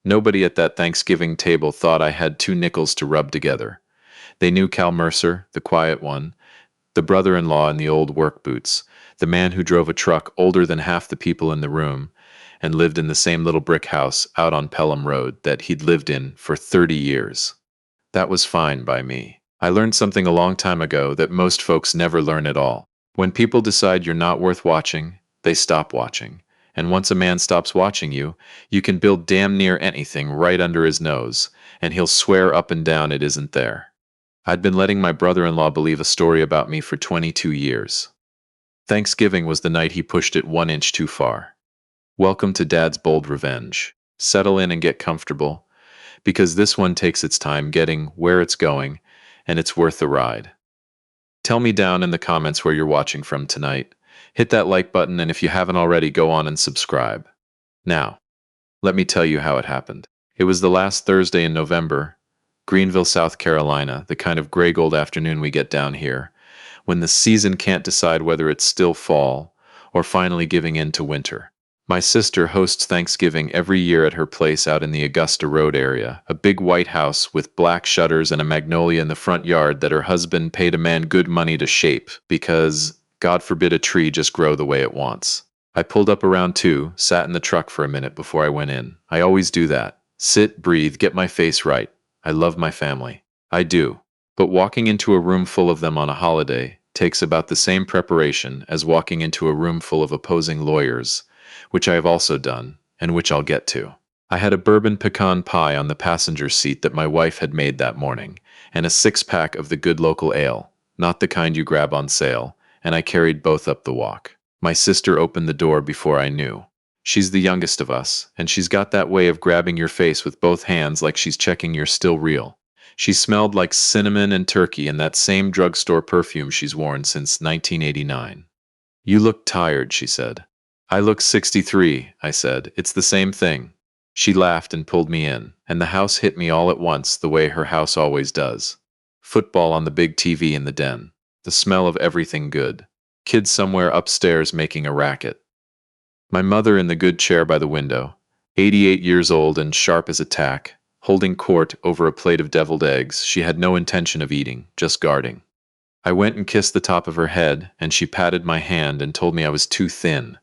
Nobody at that Thanksgiving table thought I had two nickels to rub together. They knew Cal Mercer, the quiet one, the brother-in-law in the old work boots, the man who drove a truck older than half the people in the room, and lived in the same little brick house out on Pelham Road that he'd lived in for 30 years. That was fine by me. I learned something a long time ago that most folks never learn at all. When people decide you're not worth watching, they stop watching. And once a man stops watching you, you can build damn near anything right under his nose, and he'll swear up and down it isn't there. I'd been letting my brother-in-law believe a story about me for 22 years. Thanksgiving was the night he pushed it 1 inch too far. Welcome to Dad's bold revenge. Settle in and get comfortable, because this one takes its time getting where it's going, and it's worth the ride. Tell me down in the comments where you're watching from tonight. Hit that like button, and if you haven't already, go on and subscribe. Now, let me tell you how it happened. It was the last Thursday in November, Greenville, South Carolina, the kind of gray gold afternoon we get down here, when the season can't decide whether it's still fall or finally giving in to winter. My sister hosts Thanksgiving every year at her place out in the Augusta Road area, a big white house with black shutters and a magnolia in the front yard that her husband paid a man good money to shape because, God forbid, a tree just grow the way it wants. I pulled up around 2, sat in the truck for a minute before I went in. I always do that. Sit, breathe, get my face right. I love my family. I do. But walking into a room full of them on a holiday takes about the same preparation as walking into a room full of opposing lawyers, which I have also done, and which I'll get to. I had a bourbon pecan pie on the passenger seat that my wife had made that morning, and a 6-pack of the good local ale, not the kind you grab on sale, and I carried both up the walk. My sister opened the door before I knew. She's the youngest of us, and she's got that way of grabbing your face with both hands like she's checking you're still real. She smelled like cinnamon and turkey and that same drugstore perfume she's worn since 1989. You look tired, she said. I look 63, I said. It's the same thing. She laughed and pulled me in, and the house hit me all at once the way her house always does. Football on the big TV in the den. The smell of everything good. Kids somewhere upstairs making a racket. My mother in the good chair by the window, 88 years old and sharp as a tack, holding court over a plate of deviled eggs she had no intention of eating, just guarding. I went and kissed the top of her head, and she patted my hand and told me I was too thin,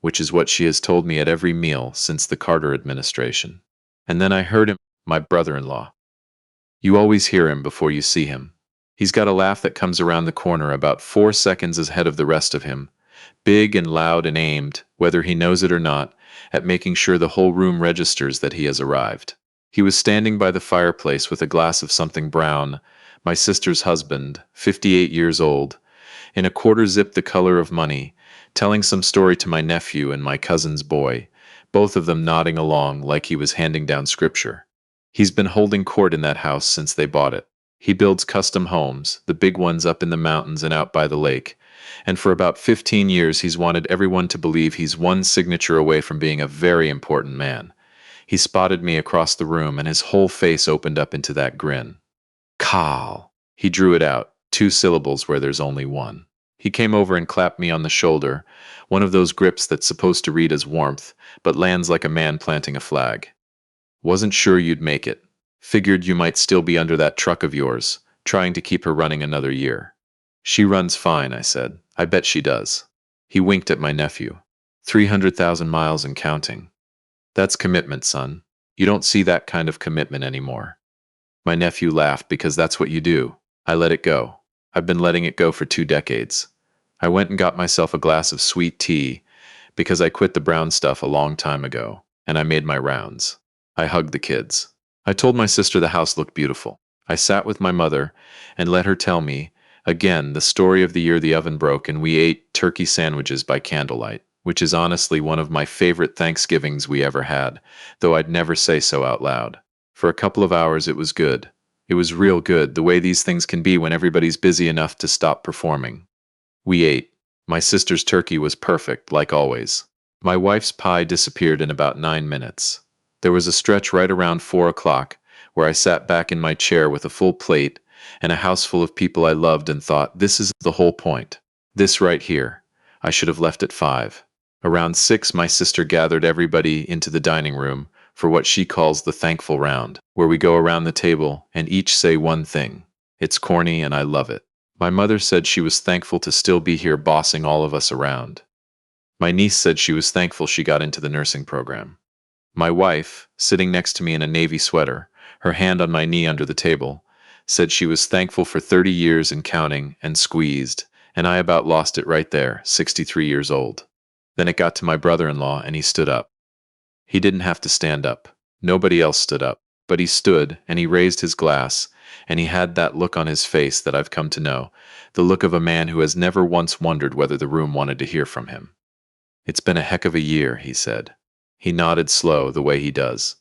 which is what she has told me at every meal since the Carter administration. And then I heard him, my brother-in-law. You always hear him before you see him. He's got a laugh that comes around the corner about 4 seconds ahead of the rest of him, big and loud and aimed, whether he knows it or not, at making sure the whole room registers that he has arrived. He was standing by the fireplace with a glass of something brown, my sister's husband, 58 years old, in a quarter zip the color of money, telling some story to my nephew and my cousin's boy, both of them nodding along like he was handing down scripture. He's been holding court in that house since they bought it. He builds custom homes, the big ones up in the mountains and out by the lake, and for about 15 years he's wanted everyone to believe he's one signature away from being a very important man. He spotted me across the room and his whole face opened up into that grin. Carl. He drew it out, 2 syllables where there's only one. He came over and clapped me on the shoulder, one of those grips that's supposed to read as warmth, but lands like a man planting a flag. Wasn't sure you'd make it. Figured you might still be under that truck of yours, trying to keep her running another year. She runs fine, I said. I bet she does. He winked at my nephew. 300,000 miles and counting. That's commitment, son. You don't see that kind of commitment anymore. My nephew laughed because that's what you do. I let it go. I've been letting it go for 2 decades. I went and got myself a glass of sweet tea because I quit the brown stuff a long time ago, and I made my rounds. I hugged the kids. I told my sister the house looked beautiful. I sat with my mother and let her tell me, again, the story of the year the oven broke and we ate turkey sandwiches by candlelight, which is honestly one of my favorite Thanksgivings we ever had, though I'd never say so out loud. For a couple of hours it was good. It was real good, the way these things can be when everybody's busy enough to stop performing. We ate. My sister's turkey was perfect, like always. My wife's pie disappeared in about 9 minutes. There was a stretch right around 4 o'clock where I sat back in my chair with a full plate and a house full of people I loved and thought, this is the whole point. This right here. I should have left at 5. Around 6, my sister gathered everybody into the dining room for what she calls the thankful round, where we go around the table and each say one thing. It's corny and I love it. My mother said she was thankful to still be here bossing all of us around. My niece said she was thankful she got into the nursing program. My wife, sitting next to me in a navy sweater, her hand on my knee under the table, said she was thankful for 30 years and counting and squeezed, and I about lost it right there, 63 years old. Then it got to my brother-in-law and he stood up. He didn't have to stand up. Nobody else stood up. But he stood, and he raised his glass, and he had that look on his face that I've come to know, the look of a man who has never once wondered whether the room wanted to hear from him. "It's been a heck of a year," he said. He nodded slow, the way he does.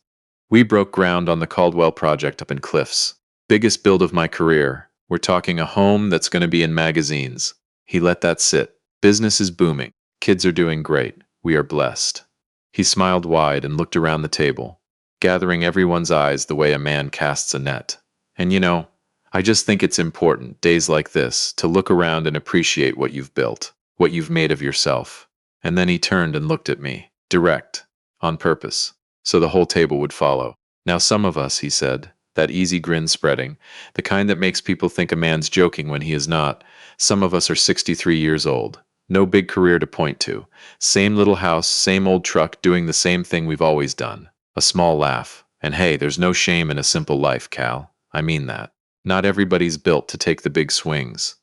"We broke ground on the Caldwell project up in Cliffs. Biggest build of my career. We're talking a home that's going to be in magazines." He let that sit. "Business is booming. Kids are doing great. We are blessed." He smiled wide and looked around the table, gathering everyone's eyes the way a man casts a net. "And you know, I just think it's important, days like this, to look around and appreciate what you've built, what you've made of yourself." And then he turned and looked at me, direct, on purpose, so the whole table would follow. "Now some of us," he said, that easy grin spreading, the kind that makes people think a man's joking when he is not, "some of us are 63 years old. No big career to point to. Same little house, same old truck, doing the same thing we've always done." A small laugh. "And hey, there's no shame in a simple life, Cal. I mean that. Not everybody's built to take the big swings."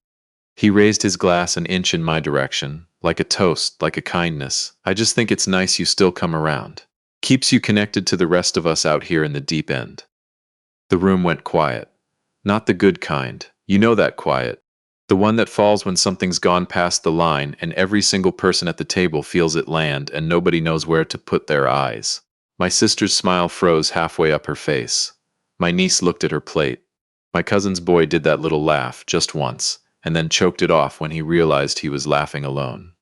He raised his glass an inch in my direction, like a toast, like a kindness. "I just think it's nice you still come around. Keeps you connected to the rest of us out here in the deep end." The room went quiet. Not the good kind. You know that quiet. The one that falls when something's gone past the line and every single person at the table feels it land and nobody knows where to put their eyes. My sister's smile froze halfway up her face. My niece looked at her plate. My cousin's boy did that little laugh, just once, and then choked it off when he realized he was laughing alone.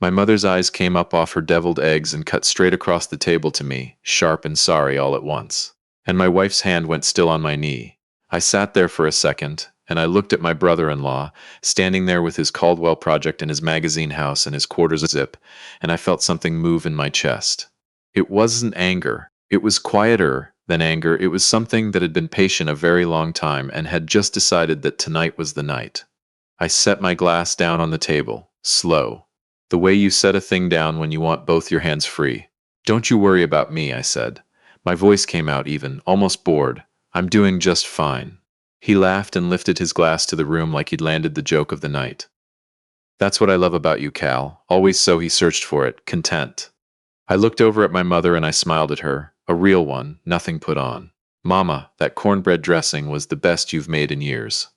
My mother's eyes came up off her deviled eggs and cut straight across the table to me, sharp and sorry all at once. And my wife's hand went still on my knee. I sat there for a second, and I looked at my brother-in-law, standing there with his Caldwell project and his magazine house and his quarters zip, and I felt something move in my chest. It wasn't anger. It was quieter than anger. It was something that had been patient a very long time and had just decided that tonight was the night. I set my glass down on the table, slow. The way you set a thing down when you want both your hands free. "Don't you worry about me," I said. My voice came out even, almost bored. "I'm doing just fine." He laughed and lifted his glass to the room like he'd landed the joke of the night. "That's what I love about you, Cal. Always so," he searched for it, content. I looked over at my mother and I smiled at her. A real one, nothing put on. "Mama, that cornbread dressing was the best you've made in years."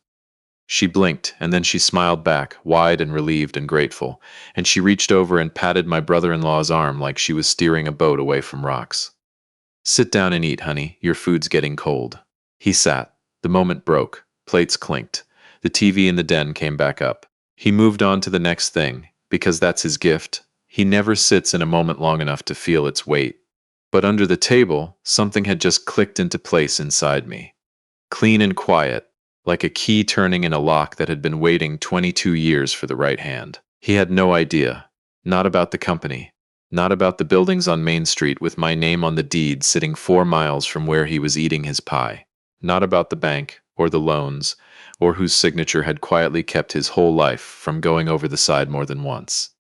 She blinked, and then she smiled back, wide and relieved and grateful, and she reached over and patted my brother-in-law's arm like she was steering a boat away from rocks. "Sit down and eat, honey. Your food's getting cold." He sat. The moment broke. Plates clinked. The TV in the den came back up. He moved on to the next thing, because that's his gift. He never sits in a moment long enough to feel its weight. But under the table, something had just clicked into place inside me. Clean and quiet, like a key turning in a lock that had been waiting 22 years for the right hand. He had no idea. Not about the company. Not about the buildings on Main Street with my name on the deed sitting 4 miles from where he was eating his pie. Not about the bank, or the loans, or whose signature had quietly kept his whole life from going over the side more than once.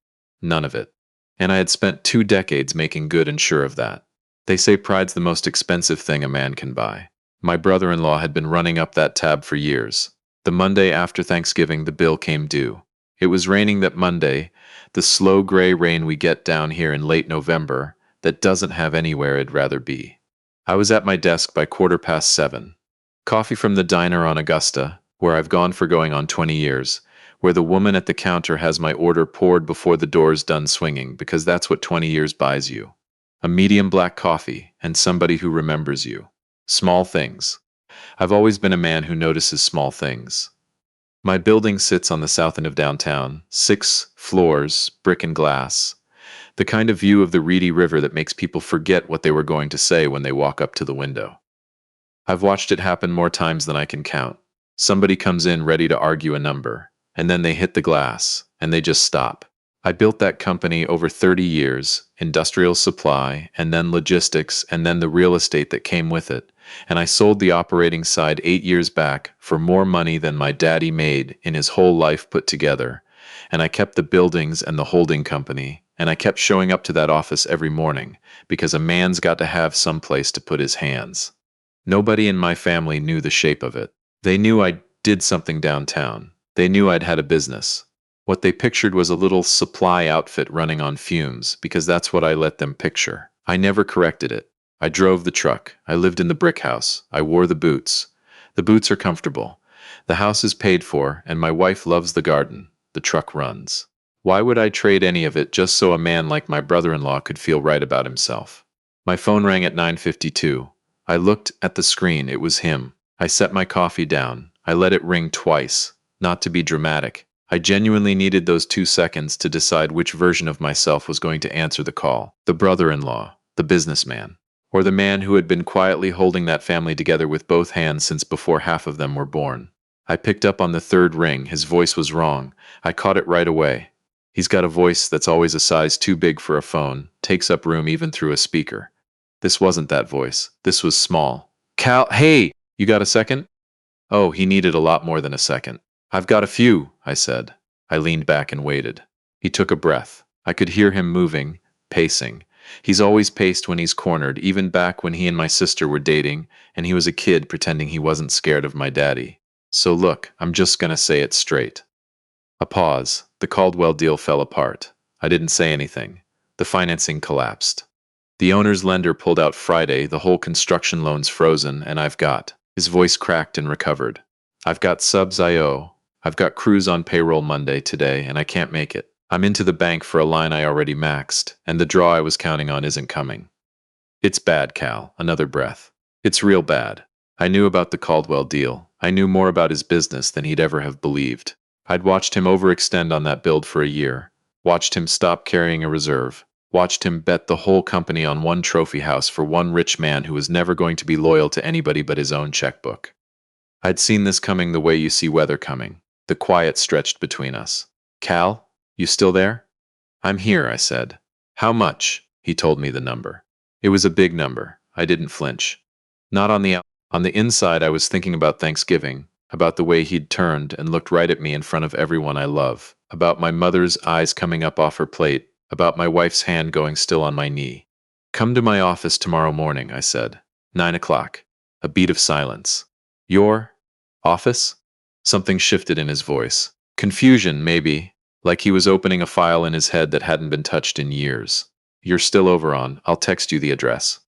None of it. And I had spent 2 decades making good and sure of that. They say pride's the most expensive thing a man can buy. My brother-in-law had been running up that tab for years. The Monday after Thanksgiving, the bill came due. It was raining that Monday, the slow gray rain we get down here in late November that doesn't have anywhere it'd rather be. I was at my desk by 7:15. Coffee from the diner on Augusta, where I've gone for going on 20 years, where the woman at the counter has my order poured before the door's done swinging because that's what 20 years buys you. A medium black coffee and somebody who remembers you. Small things. I've always been a man who notices small things. My building sits on the south end of downtown, 6 floors, brick and glass. The kind of view of the reedy river that makes people forget what they were going to say when they walk up to the window. I've watched it happen more times than I can count. Somebody comes in ready to argue a number, and then they hit the glass, and they just stop. I built that company over 30 years, industrial supply, and then logistics, and then the real estate that came with it. And I sold the operating side 8 years back for more money than my daddy made in his whole life put together. And I kept the buildings and the holding company, and I kept showing up to that office every morning, because a man's got to have some place to put his hands. Nobody in my family knew the shape of it. They knew I did something downtown. They knew I'd had a business. What they pictured was a little supply outfit running on fumes, because that's what I let them picture. I never corrected it. I drove the truck. I lived in the brick house. I wore the boots. The boots are comfortable. The house is paid for, and my wife loves the garden. The truck runs. Why would I trade any of it just so a man like my brother-in-law could feel right about himself? My phone rang at 9:52. I looked at the screen. It was him. I set my coffee down. I let it ring twice. Not to be dramatic. I genuinely needed those 2 seconds to decide which version of myself was going to answer the call. The brother-in-law, the businessman, or the man who had been quietly holding that family together with both hands since before half of them were born. I picked up on the third ring. His voice was wrong. I caught it right away. He's got a voice that's always a size too big for a phone, takes up room even through a speaker. This wasn't that voice. This was small. Cal, hey, you got a second? Oh, he needed a lot more than a second. I've got a few, I said. I leaned back and waited. He took a breath. I could hear him moving, pacing. He's always paced when he's cornered, even back when he and my sister were dating, and he was a kid pretending he wasn't scared of my daddy. So look, I'm just gonna say it straight. A pause. The Caldwell deal fell apart. I didn't say anything. The financing collapsed. The owner's lender pulled out Friday, the whole construction loan's frozen, and I've got. His voice cracked and recovered. I've got subs I owe. I've got crews on payroll Monday today, and I can't make it. I'm into the bank for a line I already maxed, and the draw I was counting on isn't coming. It's bad, Cal. Another breath. It's real bad. I knew about the Caldwell deal. I knew more about his business than he'd ever have believed. I'd watched him overextend on that build for a year, watched him stop carrying a reserve, watched him bet the whole company on one trophy house for one rich man who was never going to be loyal to anybody but his own checkbook. I'd seen this coming the way you see weather coming. The quiet stretched between us. Cal, you still there? I'm here, I said. How much? He told me the number. It was a big number. I didn't flinch. Not on the out. On the inside, I was thinking about Thanksgiving, about the way he'd turned and looked right at me in front of everyone I love, about my mother's eyes coming up off her plate, about my wife's hand going still on my knee. Come to my office tomorrow morning, I said. 9 o'clock. A beat of silence. Your office? Something shifted in his voice. Confusion, maybe, like he was opening a file in his head that hadn't been touched in years. You're still over on. I'll text you the address.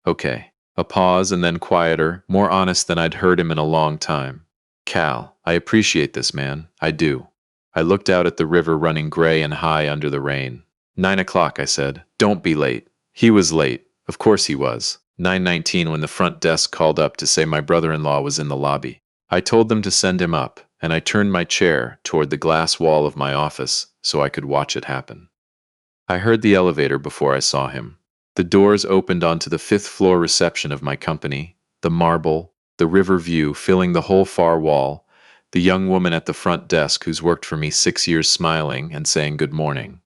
Okay. A pause and then quieter, more honest than I'd heard him in a long time. Cal, I appreciate this, man. I do. I looked out at the river running gray and high under the rain. 9 o'clock, I said. Don't be late. He was late. Of course he was. 9:19 when the front desk called up to say my brother-in-law was in the lobby. I told them to send him up, and I turned my chair toward the glass wall of my office so I could watch it happen. I heard the elevator before I saw him. The doors opened onto the fifth-floor reception of my company, the marble, the river view filling the whole far wall, the young woman at the front desk who's worked for me 6 years smiling and saying good morning.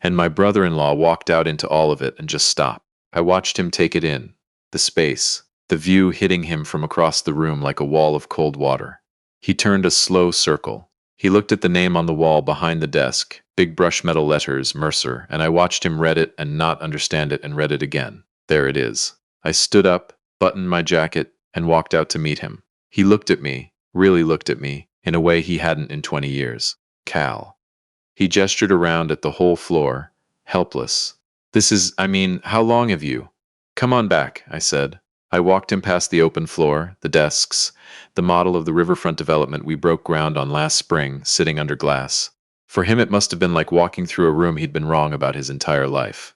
And my brother-in-law walked out into all of it and just stopped. I watched him take it in, the space, the view hitting him from across the room like a wall of cold water. He turned a slow circle. He looked at the name on the wall behind the desk, big brush metal letters, Mercer, and I watched him read it and not understand it and read it again. There it is. I stood up, buttoned my jacket, and walked out to meet him. He looked at me, really looked at me, in a way he hadn't in 20 years. Cal. He gestured around at the whole floor, helpless. How long have you? Come on back, I said. I walked him past the open floor, the desks, the model of the riverfront development we broke ground on last spring, sitting under glass. For him it must have been like walking through a room he'd been wrong about his entire life.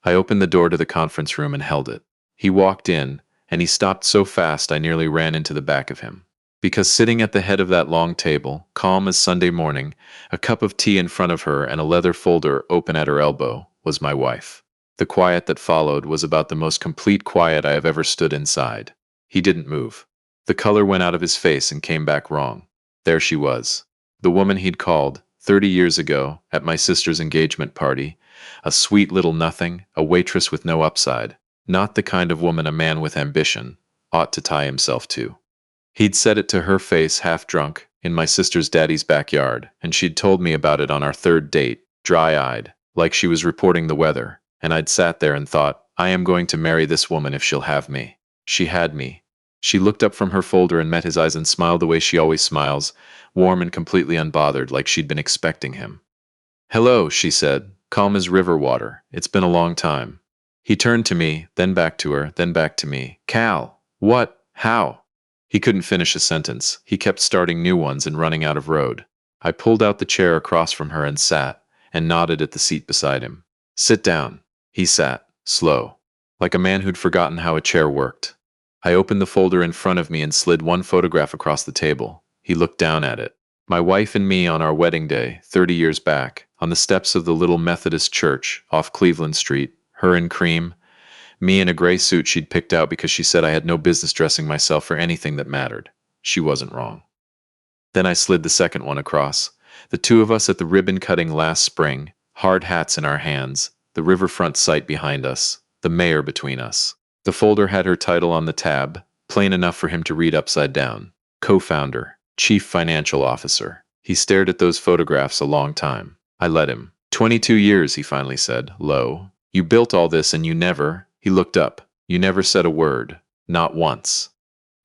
I opened the door to the conference room and held it. He walked in, and he stopped so fast I nearly ran into the back of him. Because sitting at the head of that long table, calm as Sunday morning, a cup of tea in front of her and a leather folder open at her elbow, was my wife. The quiet that followed was about the most complete quiet I have ever stood inside. He didn't move. The color went out of his face and came back wrong. There she was. The woman he'd called, 30 years ago, at my sister's engagement party. A sweet little nothing, a waitress with no upside. Not the kind of woman a man with ambition ought to tie himself to. He'd said it to her face, half drunk, in my sister's daddy's backyard, and she'd told me about it on our third date, dry-eyed, like she was reporting the weather, and I'd sat there and thought, I am going to marry this woman if she'll have me. She had me. She looked up from her folder and met his eyes and smiled the way she always smiles, warm and completely unbothered, like she'd been expecting him. Hello, she said, calm as river water. It's been a long time. He turned to me, then back to her, then back to me. Cal, what? How? He couldn't finish a sentence. He kept starting new ones and running out of road. I pulled out the chair across from her and sat, and nodded at the seat beside him. Sit down. He sat, slow, like a man who'd forgotten how a chair worked. I opened the folder in front of me and slid one photograph across the table. He looked down at it. My wife and me on our wedding day, 30 years back, on the steps of the little Methodist church off Cleveland Street, her in cream, me in a gray suit she'd picked out because she said I had no business dressing myself for anything that mattered. She wasn't wrong. Then I slid the second one across. The two of us at the ribbon cutting last spring, hard hats in our hands, the riverfront site behind us, the mayor between us. The folder had her title on the tab, plain enough for him to read upside down. Co-founder, chief financial officer. He stared at those photographs a long time. I let him. 22 years, he finally said, low. You built all this and you never, he looked up. You never said a word. Not once.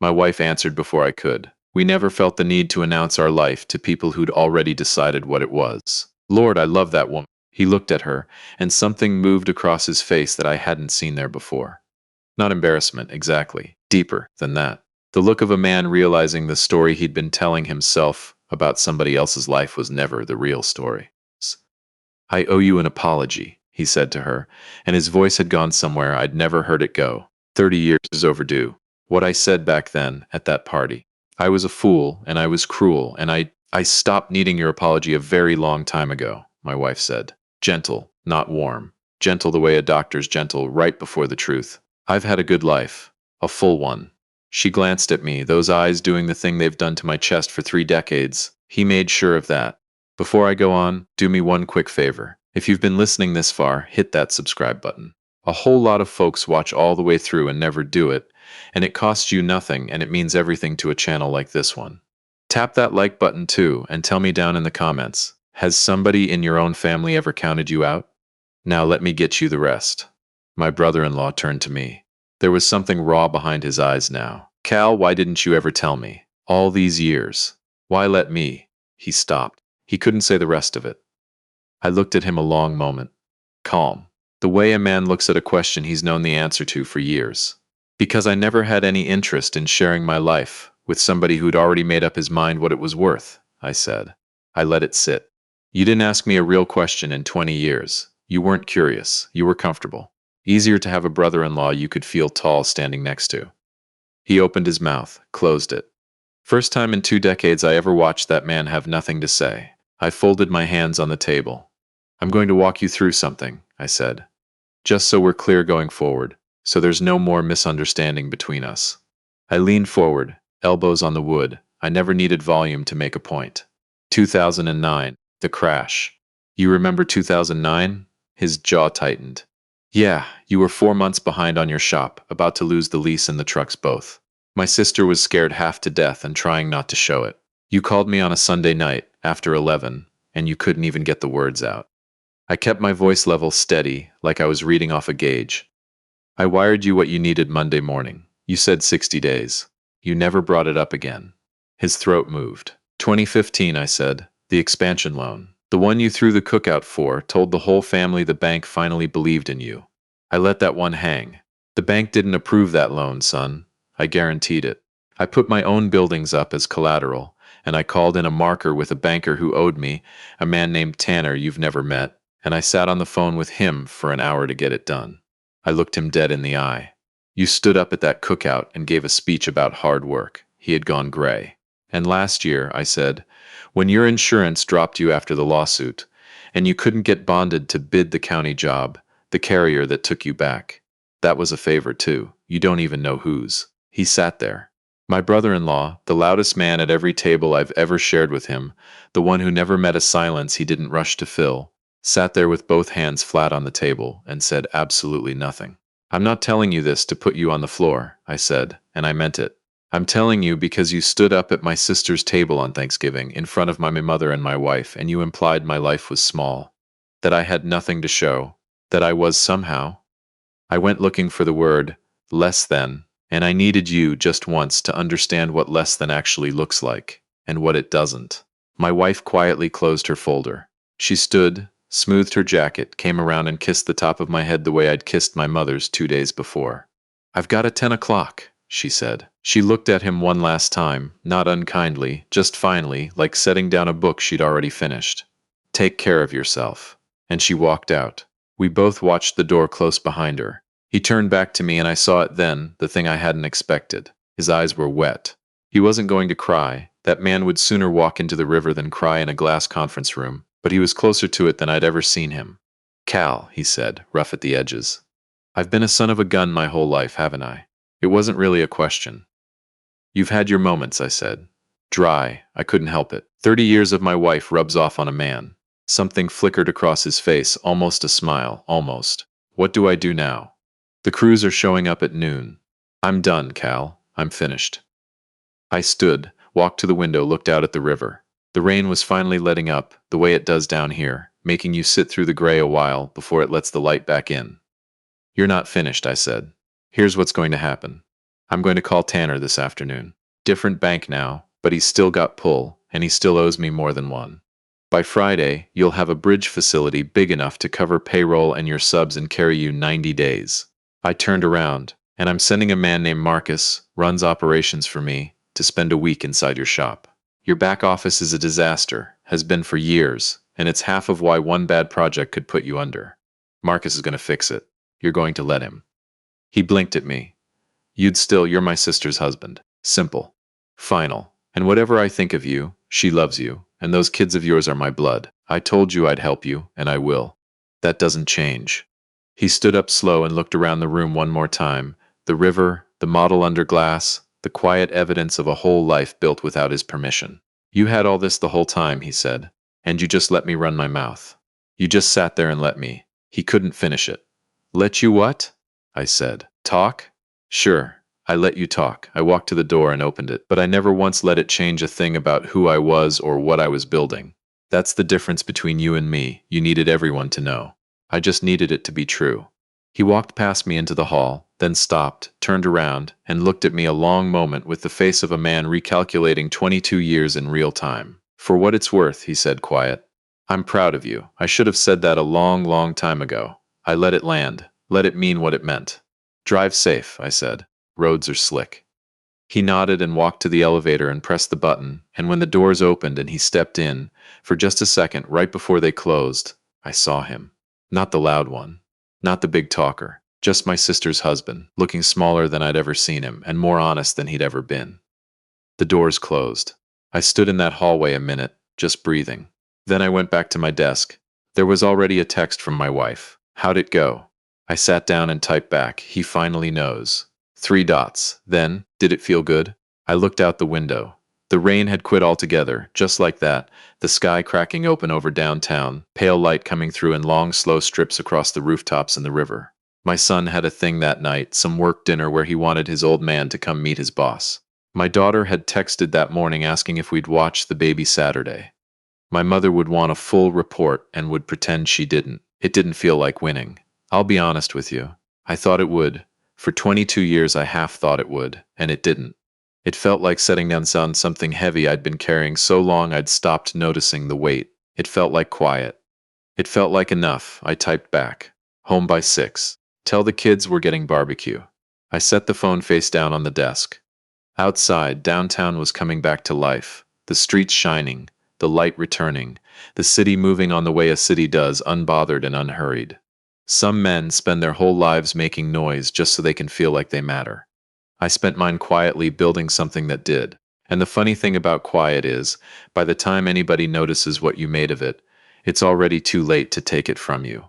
My wife answered before I could. We never felt the need to announce our life to people who'd already decided what it was. Lord, I love that woman. He looked at her, and something moved across his face that I hadn't seen there before. Not embarrassment, exactly. Deeper than that. The look of a man realizing the story he'd been telling himself about somebody else's life was never the real story. I owe you an apology, he said to her, and his voice had gone somewhere I'd never heard it go. 30 years is overdue. What I said back then, at that party. I was a fool, and I was cruel, and I stopped needing your apology a very long time ago, my wife said. Gentle, not warm. Gentle the way a doctor's gentle right before the truth. I've had a good life. A full one. She glanced at me, those eyes doing the thing they've done to my chest for 3 decades. He made sure of that. Before I go on, do me one quick favor. If you've been listening this far, hit that subscribe button. A whole lot of folks watch all the way through and never do it, and it costs you nothing, and it means everything to a channel like this one. Tap that like button too, and tell me down in the comments, has somebody in your own family ever counted you out? Now let me get you the rest. My brother-in-law turned to me. There was something raw behind his eyes now. Cal, why didn't you ever tell me? All these years. Why let me? He stopped. He couldn't say the rest of it. I looked at him a long moment. Calm. The way a man looks at a question he's known the answer to for years. Because I never had any interest in sharing my life with somebody who'd already made up his mind what it was worth, I said. I let it sit. You didn't ask me a real question in 20 years. You weren't curious. You were comfortable. Easier to have a brother-in-law you could feel tall standing next to. He opened his mouth, closed it. First time in 2 decades I ever watched that man have nothing to say. I folded my hands on the table. I'm going to walk you through something, I said. Just so we're clear going forward, so there's no more misunderstanding between us. I leaned forward, elbows on the wood. I never needed volume to make a point. 2009, the crash. You remember 2009? His jaw tightened. Yeah, you were 4 months behind on your shop, about to lose the lease and the trucks both. My sister was scared half to death and trying not to show it. You called me on a Sunday night, after 11, and you couldn't even get the words out. I kept my voice level steady, like I was reading off a gauge. I wired you what you needed Monday morning. You said 60 days. You never brought it up again. His throat moved. 2015, I said. The expansion loan. The one you threw the cookout for, told the whole family the bank finally believed in you. I let that one hang. The bank didn't approve that loan, son. I guaranteed it. I put my own buildings up as collateral, and I called in a marker with a banker who owed me, a man named Tanner you've never met, and I sat on the phone with him for an hour to get it done. I looked him dead in the eye. You stood up at that cookout and gave a speech about hard work. He had gone gray. And last year, I said, when your insurance dropped you after the lawsuit, and you couldn't get bonded to bid the county job, the carrier that took you back. That was a favor too. You don't even know whose. He sat there. My brother-in-law, the loudest man at every table I've ever shared with him, the one who never met a silence he didn't rush to fill, sat there with both hands flat on the table and said absolutely nothing. I'm not telling you this to put you on the floor, I said, and I meant it. I'm telling you because you stood up at my sister's table on Thanksgiving in front of my mother and my wife, and you implied my life was small, that I had nothing to show, that I was somehow. I went looking for the word, less than, and I needed you just once to understand what less than actually looks like, and what it doesn't. My wife quietly closed her folder. She stood, smoothed her jacket, came around and kissed the top of my head the way I'd kissed my mother's 2 days before. I've got a 10 o'clock, she said. She looked at him one last time, not unkindly, just finally, like setting down a book she'd already finished. Take care of yourself. And she walked out. We both watched the door close behind her. He turned back to me and I saw it then, the thing I hadn't expected. His eyes were wet. He wasn't going to cry. That man would sooner walk into the river than cry in a glass conference room, but he was closer to it than I'd ever seen him. Cal, he said, rough at the edges. I've been a son of a gun my whole life, haven't I? It wasn't really a question. You've had your moments, I said. Dry, I couldn't help it. 30 years of my wife rubs off on a man. Something flickered across his face, almost a smile, almost. What do I do now? The crews are showing up at noon. I'm done, Cal. I'm finished. I stood, walked to the window, looked out at the river. The rain was finally letting up, the way it does down here, making you sit through the gray a while before it lets the light back in. You're not finished, I said. Here's what's going to happen. I'm going to call Tanner this afternoon. Different bank now, but he's still got pull, and he still owes me more than one. By Friday, you'll have a bridge facility big enough to cover payroll and your subs and carry you 90 days. I turned around, and I'm sending a man named Marcus, runs operations for me, to spend a week inside your shop. Your back office is a disaster, has been for years, and it's half of why one bad project could put you under. Marcus is going to fix it. You're going to let him. He blinked at me. You're my sister's husband. Simple. Final. And whatever I think of you, she loves you, and those kids of yours are my blood. I told you I'd help you, and I will. That doesn't change. He stood up slow and looked around the room one more time. The river, the model under glass, the quiet evidence of a whole life built without his permission. You had all this the whole time, he said, and you just let me run my mouth. You just sat there and let me. He couldn't finish it. Let you what? I said. Talk? Sure. I let you talk. I walked to the door and opened it, but I never once let it change a thing about who I was or what I was building. That's the difference between you and me. You needed everyone to know. I just needed it to be true. He walked past me into the hall, then stopped, turned around, and looked at me a long moment with the face of a man recalculating 22 years in real time. For what it's worth, he said quiet. I'm proud of you. I should have said that a long, long time ago. I let it land. Let it mean what it meant. Drive safe, I said. Roads are slick. He nodded and walked to the elevator and pressed the button, and when the doors opened and he stepped in, for just a second, right before they closed, I saw him. Not the loud one. Not the big talker. Just my sister's husband, looking smaller than I'd ever seen him, and more honest than he'd ever been. The doors closed. I stood in that hallway a minute, just breathing. Then I went back to my desk. There was already a text from my wife. How'd it go? I sat down and typed back, he finally knows. 3 dots. Then, did it feel good? I looked out the window. The rain had quit altogether, just like that, the sky cracking open over downtown, pale light coming through in long, slow strips across the rooftops and the river. My son had a thing that night, some work dinner where he wanted his old man to come meet his boss. My daughter had texted that morning asking if we'd watch the baby Saturday. My mother would want a full report and would pretend she didn't. It didn't feel like winning. I'll be honest with you. I thought it would. For 22 years I half thought it would, and it didn't. It felt like setting down something heavy I'd been carrying so long I'd stopped noticing the weight. It felt like quiet. It felt like enough. I typed back. Home by 6. Tell the kids we're getting barbecue. I set the phone face down on the desk. Outside, downtown was coming back to life. The streets shining, the light returning, the city moving on the way a city does, unbothered and unhurried. Some men spend their whole lives making noise just so they can feel like they matter. I spent mine quietly building something that did. And the funny thing about quiet is, by the time anybody notices what you made of it, it's already too late to take it from you.